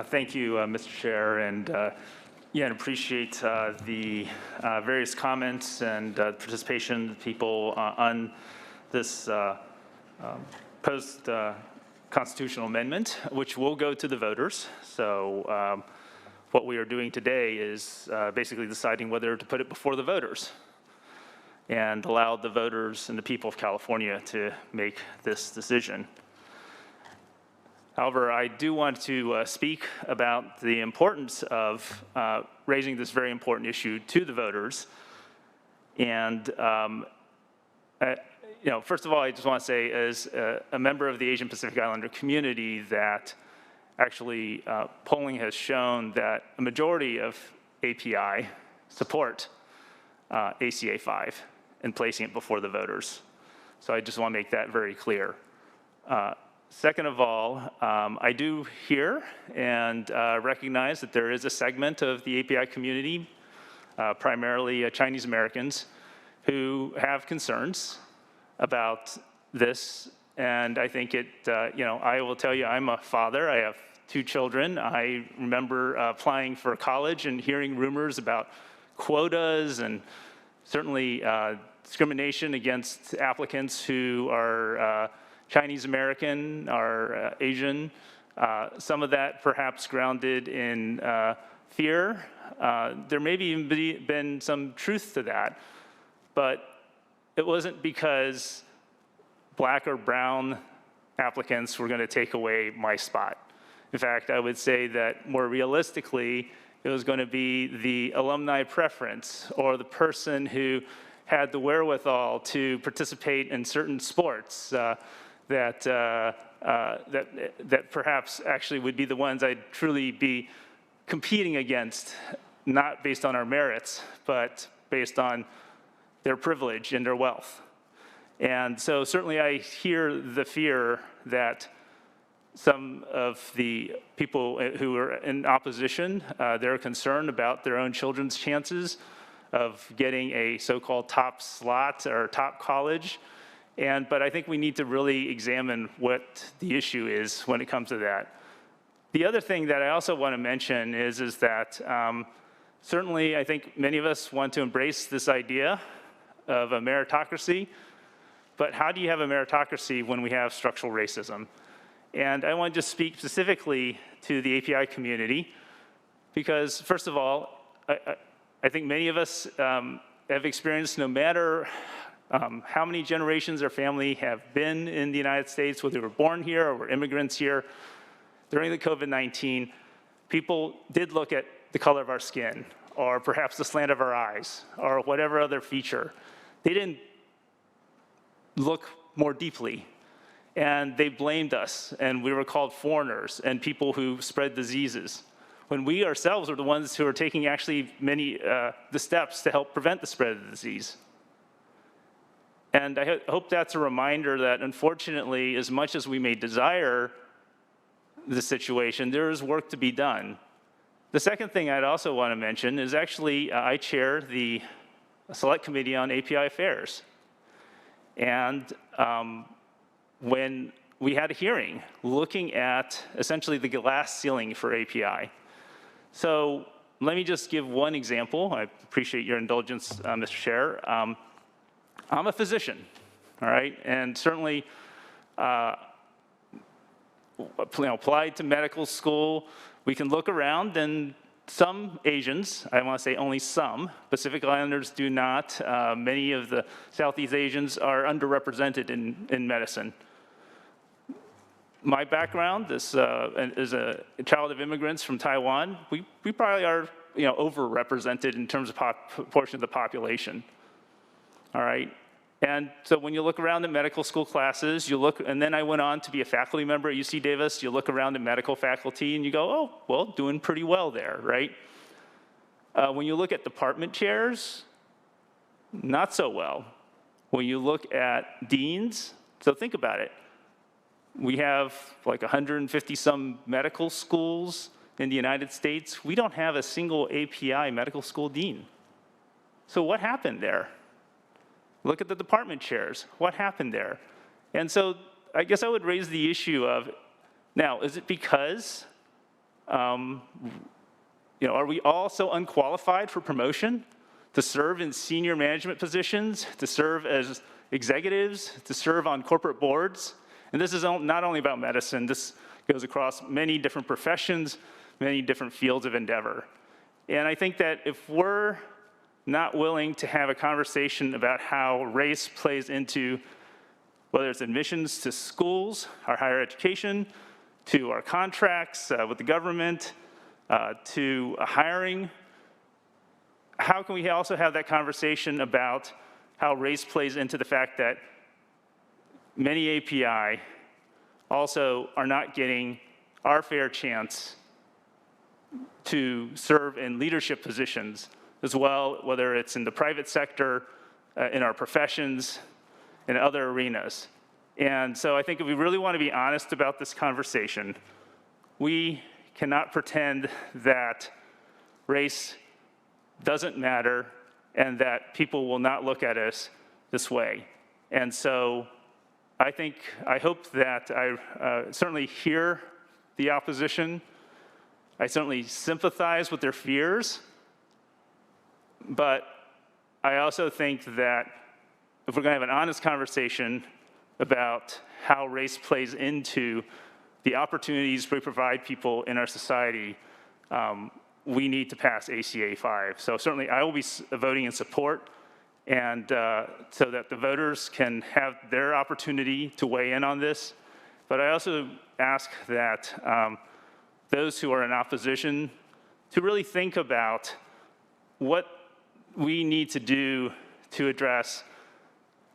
Thank you, Mr. Chair, and yeah, and appreciate the various comments and participation of people on this post-constitutional amendment, which will go to the voters. So what we are doing today is basically deciding whether to put it before the voters and allow the voters and the people of California to make this decision. However, I do want to speak about the importance of raising this very important issue to the voters. And first of all, I just want to say, as a member of the Asian Pacific Islander community, that actually polling has shown that a majority of API support ACA 5 and placing it before the voters. So I just want to make that very clear. Second of all, I do hear and recognize that there is a segment of the API community, primarily Chinese Americans, who have concerns about this. And I think I will tell you, I'm a father. I have 2 children. I remember applying for college and hearing rumors about quotas and certainly discrimination against applicants who are Chinese American or Asian, some of that perhaps grounded in fear. There may even been some truth to that, but it wasn't because black or brown applicants were going to take away my spot. In fact, I would say that more realistically, it was going to be the alumni preference or the person who had the wherewithal to participate in certain sports that perhaps actually would be the ones I'd truly be competing against, not based on our merits, but based on their privilege and their wealth. And so certainly I hear the fear that some of the people who are in opposition, they're concerned about their own children's chances of getting a so-called top slot or top college. But I think we need to really examine what the issue is when it comes to that. The other thing that I also want to mention is that certainly I think many of us want to embrace this idea of a meritocracy, but how do you have a meritocracy when we have structural racism? And I want to just speak specifically to the API community because, first of all, I think many of us have experienced, no matter how many generations our family have been in the United States, whether they were born here or were immigrants here, during the COVID-19, people did look at the color of our skin or perhaps the slant of our eyes or whatever other feature. They didn't look more deeply, and they blamed us, and we were called foreigners and people who spread diseases, when we ourselves are the ones who are taking actually many the steps to help prevent the spread of the disease. And I hope that's a reminder that, unfortunately, as much as we may desire the situation, there is work to be done. The second thing I'd also want to mention is actually I chair the Select Committee on API Affairs. And when we had a hearing looking at essentially the glass ceiling for API. So let me just give one example. I appreciate your indulgence, Mr. Chair. I'm a physician, all right, and certainly applied to medical school. We can look around, and some Asians, I want to say only some, Pacific Islanders do not. Many of the Southeast Asians are underrepresented in medicine. My background is a child of immigrants from Taiwan. We probably are overrepresented in terms of proportion of the population. All right, and so when you look around at medical school classes, you look, and then I went on to be a faculty member at UC Davis. You look around at medical faculty and you go, oh, well, doing pretty well there, right? When you look at department chairs, not so well. When you look at deans, so think about it. We have like 150 some medical schools in the United States. We don't have a single API medical school dean. So what happened there? Look at the department chairs. What happened there? And so I guess I would raise the issue of, now, is it because Are we all so unqualified for promotion to serve in senior management positions, to serve as executives, to serve on corporate boards? And this is not only about medicine, this goes across many different professions, many different fields of endeavor. And I think that if we're not willing to have a conversation about how race plays into whether it's admissions to schools, our higher education, to our contracts with the government, to hiring, how can we also have that conversation about how race plays into the fact that many API also are not getting our fair chance to serve in leadership positions as well, whether it's in the private sector, in our professions, in other arenas. And so I think if we really want to be honest about this conversation, we cannot pretend that race doesn't matter and that people will not look at us this way. And so I hope that I certainly hear the opposition. I certainly sympathize with their fears. But I also think that if we're going to have an honest conversation about how race plays into the opportunities we provide people in our society, we need to pass ACA 5. So certainly I will be voting in support, and so that the voters can have their opportunity to weigh in on this. But I also ask that those who are in opposition to really think about what we need to do to address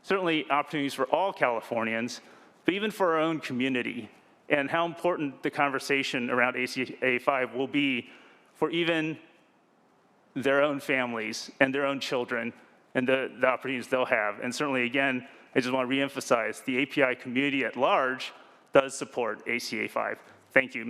certainly opportunities for all Californians, but even for our own community, and how important the conversation around ACA 5 will be for even their own families and their own children and the opportunities they'll have. And certainly, again, I just want to reemphasize the API community at large does support ACA 5. Thank you.